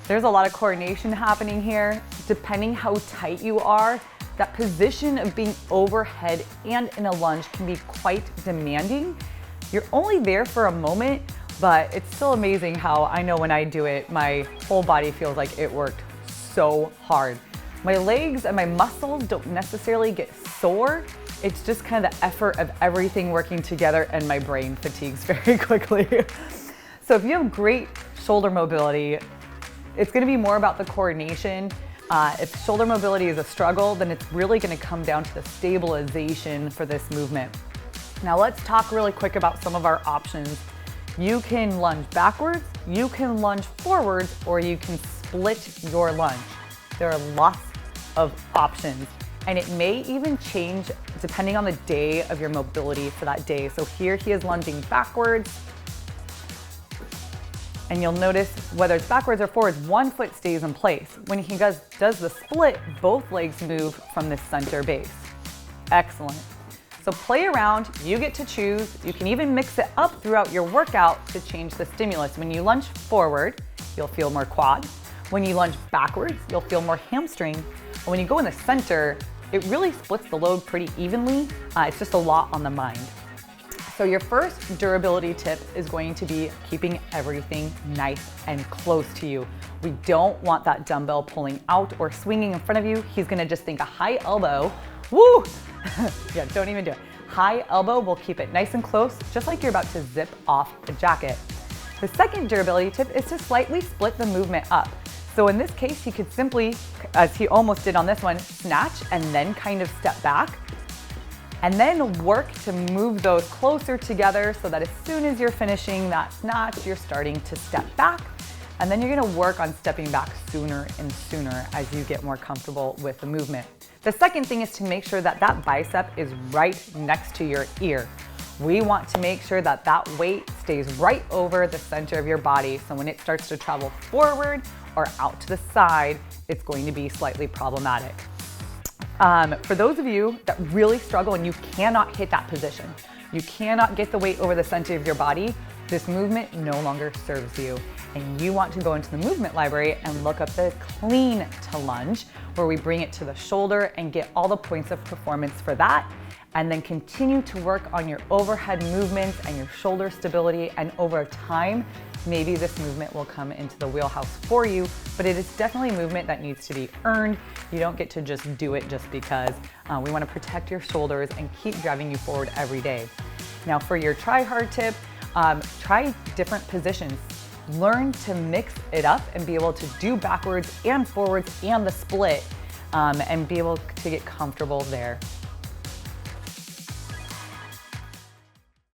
There's a lot of coordination happening here. Depending how tight you are, that position of being overhead and in a lunge can be quite demanding. You're only there for a moment, but it's still amazing how I know when I do it, my whole body feels like it worked so hard. My legs and my muscles don't necessarily get sore. It's just kind of the effort of everything working together, and my brain fatigues very quickly. So if you have great shoulder mobility, it's gonna be more about the coordination. If shoulder mobility is a struggle, then it's really gonna come down to the stabilization for this movement. Now let's talk really quick about some of our options. You can lunge backwards, you can lunge forwards, or you can split your lunge. There are lots of options, and it may even change depending on the day of your mobility for that day. So here he is lunging backwards, and you'll notice whether it's backwards or forwards, one foot stays in place. When he does the split, both legs move from the center base. Excellent. So play around, you get to choose. You can even mix it up throughout your workout to change the stimulus. When you lunge forward, you'll feel more quad. When you lunge backwards, you'll feel more hamstring. And when you go in the center, it really splits the load pretty evenly. It's just a lot on the mind. So your first durability tip is going to be keeping everything nice and close to you. We don't want that dumbbell pulling out or swinging in front of you. He's gonna just think a high elbow, woo! Yeah, don't even do it. High elbow will keep it nice and close, just like you're about to zip off the jacket. The second durability tip is to slightly split the movement up. So in this case, he could simply, as he almost did on this one, snatch and then kind of step back, and then work to move those closer together so that as soon as you're finishing that snatch, you're starting to step back, and then you're gonna work on stepping back sooner and sooner as you get more comfortable with the movement. The second thing is to make sure that that bicep is right next to your ear. We want to make sure that that weight stays right over the center of your body, so when it starts to travel forward or out to the side, it's going to be slightly problematic. For those of you that really struggle and you cannot hit that position, you cannot get the weight over the center of your body, this movement no longer serves you. And you want to go into the movement library and look up the clean to lunge, where we bring it to the shoulder and get all the points of performance for that, and then continue to work on your overhead movements and your shoulder stability. And over time, maybe this movement will come into the wheelhouse for you, but it is definitely a movement that needs to be earned. You don't get to just do it just because. We want to protect your shoulders and keep driving you forward every day. Now for your try hard tip, try different positions. Learn to mix it up and be able to do backwards and forwards and the split, and be able to get comfortable there.